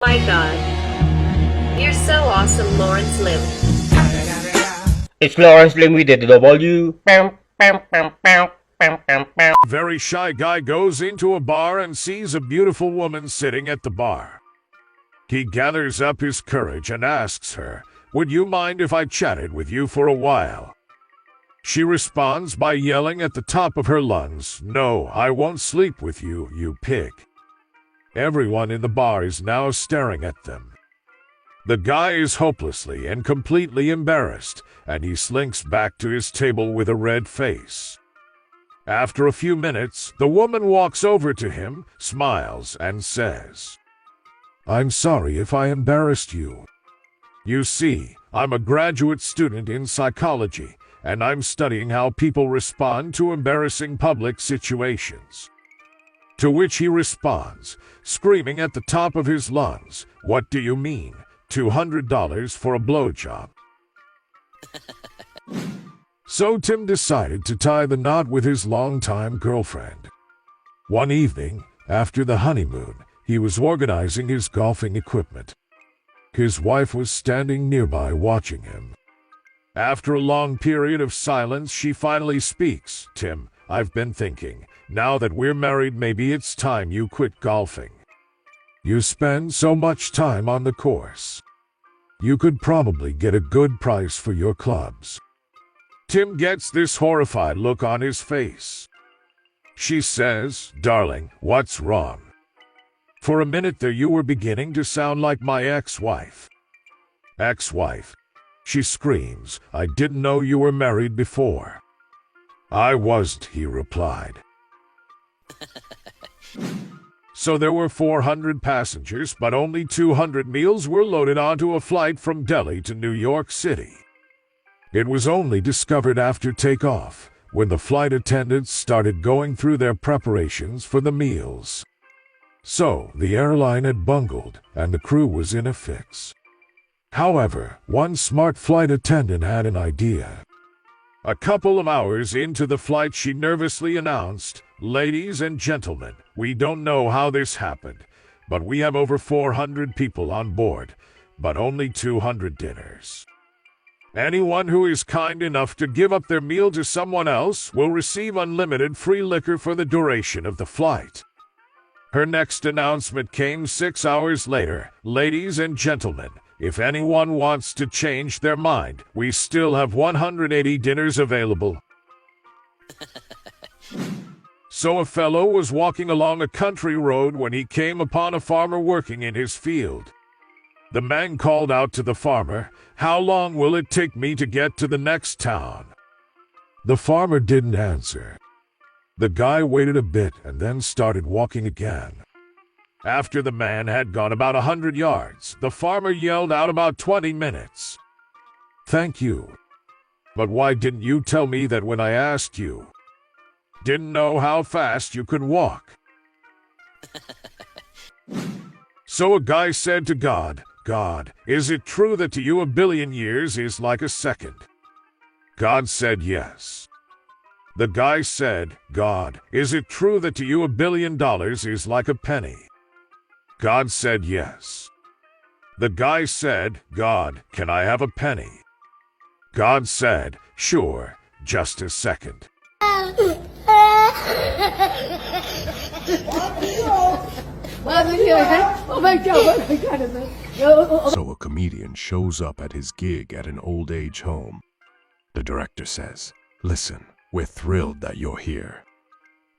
My God, you're so awesome, Lawrence Lim. It's Lawrence Lim with the W. A very shy guy goes into a bar and sees a beautiful woman sitting at the bar. He gathers up his courage and asks her, "Would you mind if I chatted with you for a while?" She responds by yelling at the top of her lungs, "No, I won't sleep with you, you pig." Everyone in the bar is now staring at them. The guy is hopelessly and completely embarrassed, and he slinks back to his table with a red face. After a few minutes, the woman walks over to him, smiles, and says, "I'm sorry if I embarrassed you. You see, I'm a graduate student in psychology, and I'm studying how people respond to embarrassing public situations." To which he responds, screaming at the top of his lungs, "What do you mean? $200 for a blowjob?" So Tim decided to tie the knot with his longtime girlfriend. One evening, after the honeymoon, he was organizing his golfing equipment. His wife was standing nearby watching him. After a long period of silence, she finally speaks. "Tim, I've been thinking, now that we're married, maybe it's time you quit golfing. You spend so much time on the course. You could probably get a good price for your clubs." Tim gets this horrified look on his face. She says, "Darling, what's wrong? For a minute there you were beginning to sound like my ex-wife." "Ex-wife?" She screams, "I didn't know you were married before." "I wasn't," he replied. So there were 400 passengers, but only 200 meals were loaded onto a flight from Delhi to New York City. It was only discovered after takeoff, when the flight attendants started going through their preparations for the meals. So, the airline had bungled, and the crew was in a fix. However, one smart flight attendant had an idea. A couple of hours into the flight, she nervously announced, "Ladies and gentlemen, we don't know how this happened, but we have over 400 people on board, but only 200 dinners. Anyone who is kind enough to give up their meal to someone else will receive unlimited free liquor for the duration of the flight." Her next announcement came 6 hours later. "Ladies and gentlemen, if anyone wants to change their mind, we still have 180 dinners available." So a fellow was walking along a country road when he came upon a farmer working in his field. The man called out to the farmer, "How long will it take me to get to the next town?" The farmer didn't answer. The guy waited a bit and then started walking again. After the man had gone about 100 yards, the farmer yelled out, "About 20 minutes. "Thank you. But why didn't you tell me that when I asked you? Didn't know how fast you could walk." So a guy said to God, "God, is it true that to you a billion years is like a second?" God said yes. The guy said, "God, is it true that to you $1 billion is like a penny?" God said yes. The guy said, "God, can I have a penny?" God said, "Sure, just a second." So a comedian shows up at his gig at an old age home. The director says, "Listen, we're thrilled that you're here.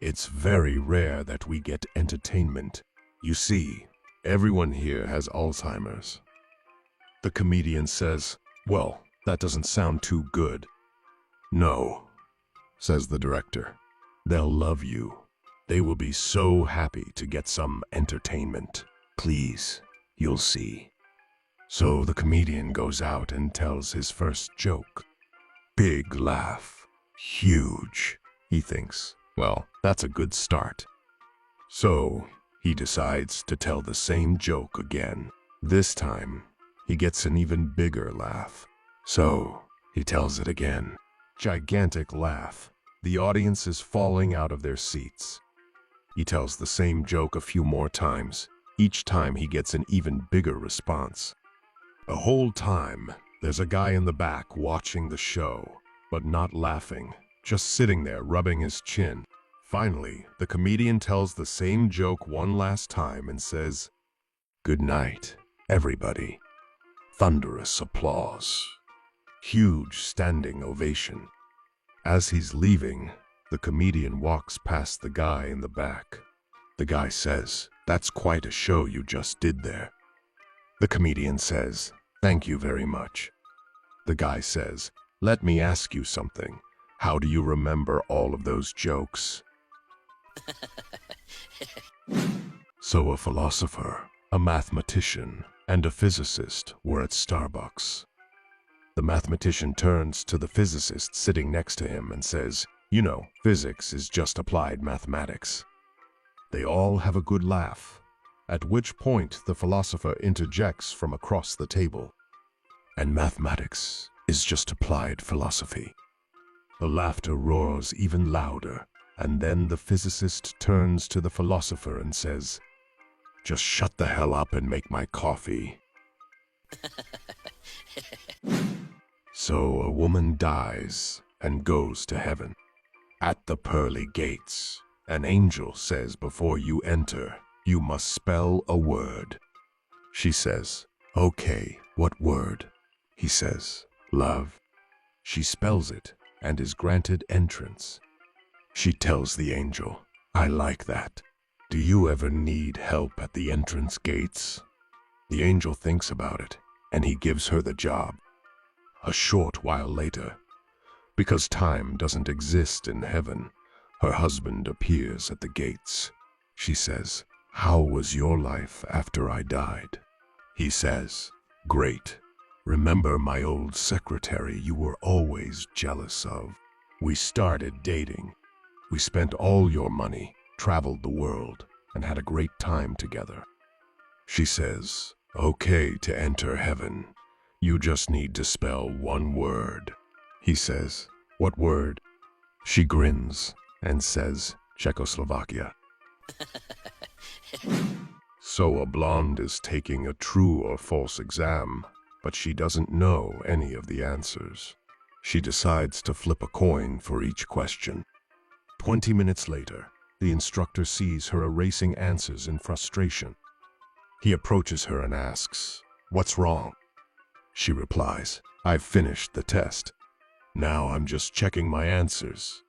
It's very rare that we get entertainment. You see, everyone here has Alzheimer's." The comedian says, "Well, that doesn't sound too good." "No," says the director. "They'll love you. They will be so happy to get some entertainment. Please, you'll see." So the comedian goes out and tells his first joke. Big laugh. Huge. He thinks, well, that's a good start. So he decides to tell the same joke again. This time, he gets an even bigger laugh. So he tells it again. Gigantic laugh. The audience is falling out of their seats. He tells the same joke a few more times. Each time he gets an even bigger response. The whole time, there's a guy in the back watching the show, but not laughing, just sitting there rubbing his chin. Finally, the comedian tells the same joke one last time and says, "Good night, everybody." Thunderous applause. Huge standing ovation. As he's leaving, the comedian walks past the guy in the back. The guy says, "That's quite a show you just did there." The comedian says, "Thank you very much." The guy says, "Let me ask you something. How do you remember all of those jokes?" So a philosopher, a mathematician, and a physicist were at Starbucks. The mathematician turns to the physicist sitting next to him and says, "You know, physics is just applied mathematics." They all have a good laugh, at which point the philosopher interjects from across the table, "And mathematics is just applied philosophy." The laughter roars even louder, and then the physicist turns to the philosopher and says, "Just shut the hell up and make my coffee." So a woman dies and goes to heaven. At the pearly gates, an angel says before you enter, you must spell a word. She says, "Okay, what word?" He says, "Love." She spells it and is granted entrance. She tells the angel, "I like that. Do you ever need help at the entrance gates?" The angel thinks about it, and he gives her the job. A short while later, because time doesn't exist in heaven, her husband appears at the gates. She says, "How was your life after I died?" He says, "Great. Remember my old secretary you were always jealous of? We started dating. We spent all your money, traveled the world, and had a great time together." She says, "Okay to enter heaven. You just need to spell one word." He says, "What word?" She grins and says, "Czechoslovakia." So a blonde is taking a true or false exam, but she doesn't know any of the answers. She decides to flip a coin for each question. 20 minutes later, the instructor sees her erasing answers in frustration. He approaches her and asks, "What's wrong?" She replies, "I've finished the test. Now I'm just checking my answers."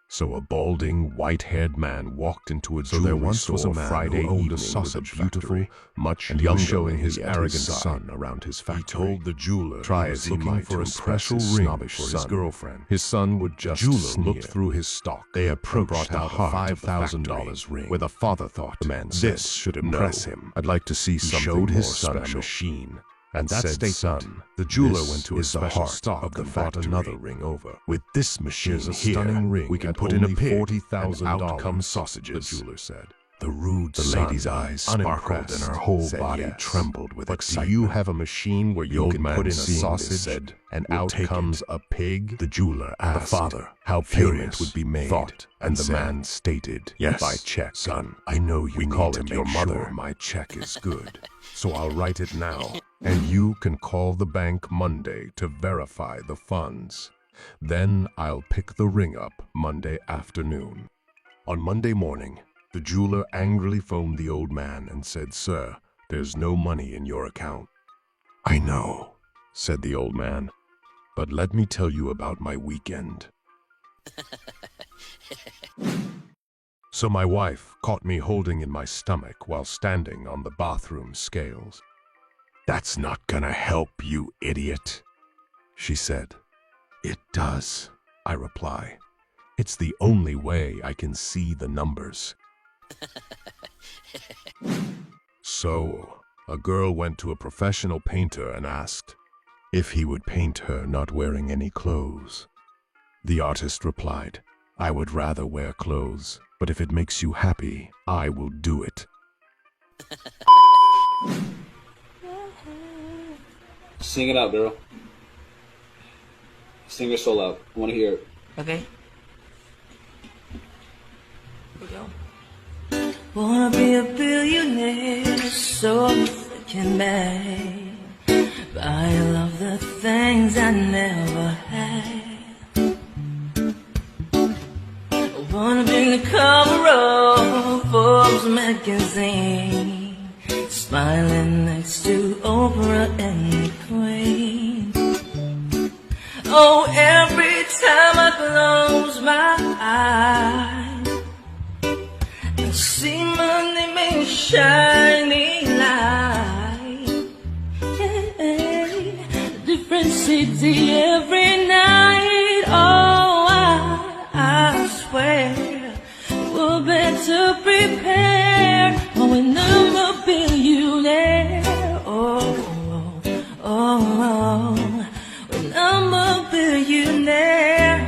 So a balding, white-haired man walked into a jewelry store Friday evening with a beautiful, much younger, showing his arrogant son around his factory. He told the jeweler he was looking for a special ring for his girlfriend. His son would just sneer. Looked through his stock. They approached out a $5,000 ring, where the father thought, the man said, "This should impress him. I'd like to see something more special." He showed his son a machine. And that said, "Son, the jeweler went to a special stock of the bought another ring over. With this machine a stunning ring, we can put in a pig, $40,000 out comes sausages." The jeweler said. The rude lady's eyes sparkled and her whole body trembled with excitement. "Do you have a machine where you can put in a sausage and out comes a pig?" The jeweler asked the father how payment would be made, and the man stated, "Yes, by check. Son, I know you need to make sure my check is good, so I'll write it now, and you can call the bank Monday to verify the funds. Then I'll pick the ring up Monday afternoon." On Monday morning, the jeweler angrily phoned the old man and said, "Sir, there's no money in your account." "I know," said the old man, "but let me tell you about my weekend." So my wife caught me holding in my stomach while standing on the bathroom scales. "That's not gonna help, you idiot," she said. "It does," I reply. "It's the only way I can see the numbers." So, a girl went to a professional painter and asked if he would paint her not wearing any clothes. The artist replied, "I would rather wear clothes, but if it makes you happy, I will do it." Sing it out, girl. Sing your soul out. I want to hear it. Okay. Here we go. Wanna be a billionaire, so freaking bad. But I love the things I never had. I wanna be the cover of Forbes magazine, smiling next to Oprah and the Queen. Oh, every time I close my eyes, I see my name in shining light. Yeah, different city every night. Oh, I swear we're better prepared when I'm a billionaire. Oh, when I'm a billionaire.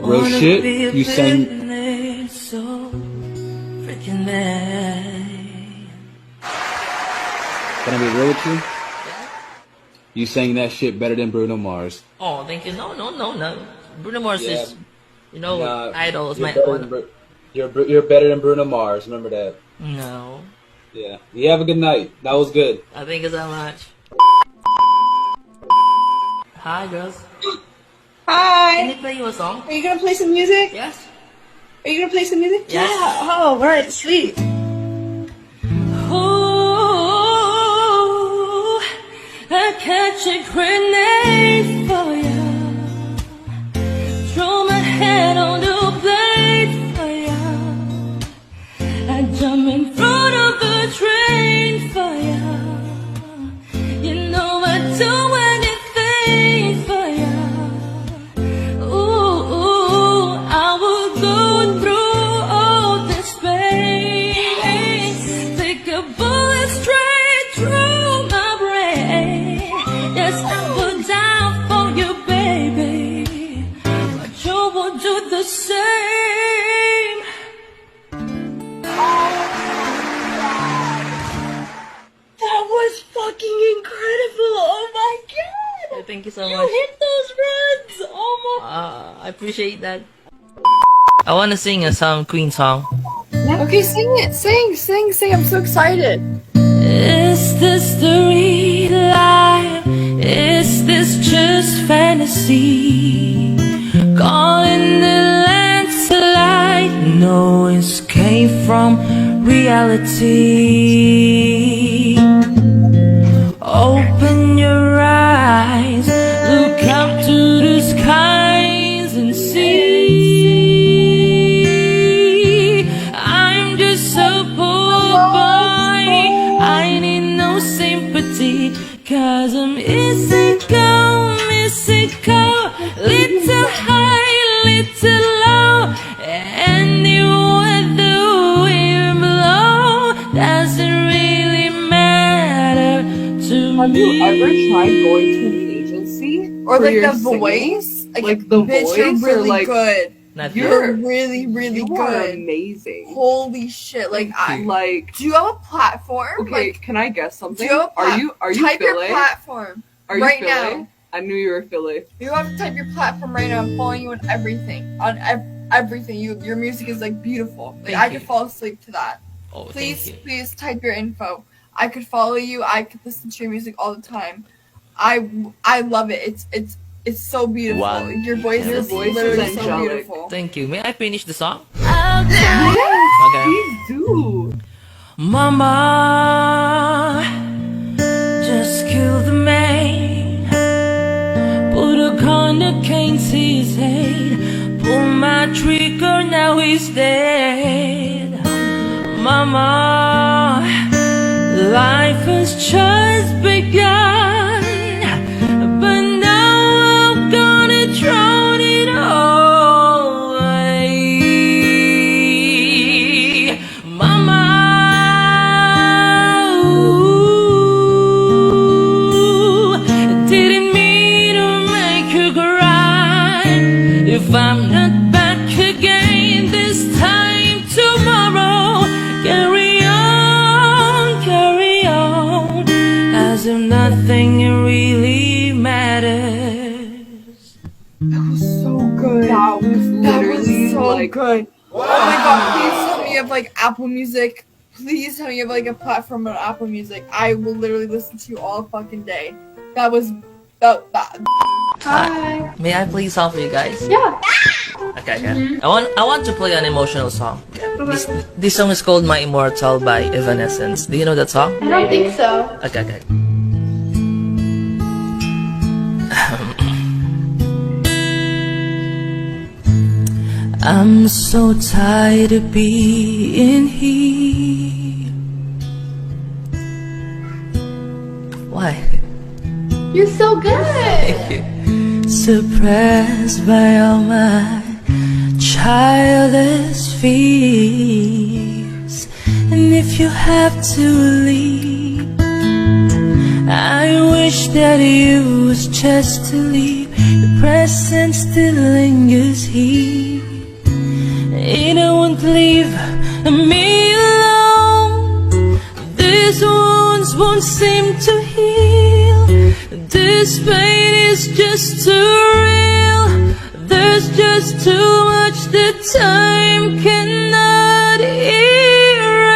Real Wanna shit, be a you sang- billionaire, so freaking bad. Can I be real with you? You sang that shit better than Bruno Mars. Oh, thank you. No. Bruno Mars Yeah. is, Idol is you're my better one. than you're better than Bruno Mars. Remember that. No. Yeah. You have a good night. That was good. Thank you so much. Hi, girls. Can Hi. you play you a song? Are you gonna play some music? Yes. Are you gonna play some music? Yes. Yeah. Oh, right. Sweet. Ooh, I catch a grenade for you. Throw my head on the blade for you. I jump in front of the train for you. You know I'd do anything for you. Ooh, I will go through all this pain. Take a bullet straight through my brain. Yes, I will die for you, baby. But you will do the same. That was fucking incredible. Oh my god. Thank you so You much. hit those runs. Oh my. I appreciate that. I want to sing a Queen song. Okay, sing it. Sing. I'm so excited. Is this the real life? Is this just fantasy? Calling the landslide, no escape from reality. Open your eyes, look up to the skies and see. I'm just a poor boy, I need no sympathy, 'cause I'm mystical, little high, little low, anywhere the wind blow doesn't really matter to Have me. you ever tried going to an agency? Or for like your the singing? voice. Like the bitch, voice, you're or really like good. Not You're good. really you are good. amazing. Holy shit! Like Like, do you have a platform? okay, Like, can I guess do something? you have a Are you type your Philly? platform Are you right Philly? now. I knew you were Philly. You have to type your platform right now. I'm following you on everything. On everything. Your music is like beautiful. Like Thank I you. could fall asleep to that. Oh, Please, thank you. please type your info. I could follow you. I could listen to your music all the time. I love it. It's so beautiful. One. Your voice Your is voice is literally so angelic. beautiful. Thank you. May I finish the song? Yes, Okay. please do. Mama, just kill the man. Put a gun against his head. Pull my trigger, now he's dead. Mama, life has just begun, but now I'm gonna drown it all away. Mama, ooh, didn't mean to make you cry. If I'm not back again this time tomorrow, carry on, as if nothing really matters. like, good. Oh my god, please tell me you have like Apple Music. Please tell me you have like a platform on Apple Music. I will literally listen to you all fucking day. That was that. Hi. May I play a song for you guys? Yeah. Okay. I want to play an emotional song. This song is called My Immortal by Evanescence. Do you know that song? I don't think so. Okay. I'm so tired of being here. Why? You're so good. Suppressed by all my childish fears. And if you have to leave, I wish that you was just to leave. Your presence still lingers here, and I won't leave me alone. These wounds won't seem to heal. This pain is just too real. There's just too much that time cannot erase.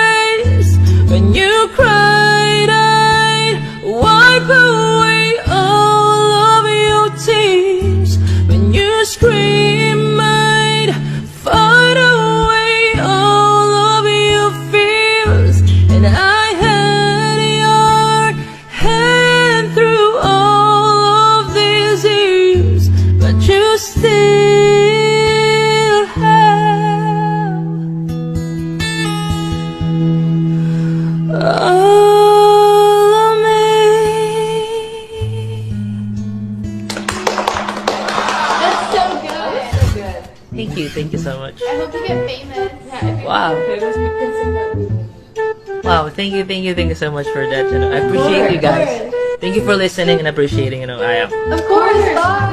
When you cried, I'd wipe away all of your tears. When you scream, I'd fight away all of your fears. And I had your hand through all of these years, but you still have all of me. That's so good. Thank you so much. I hope you get famous. Wow. Wow, thank you so much for that. I appreciate you guys. Thank you for listening and appreciating, I am. Of course. Bye.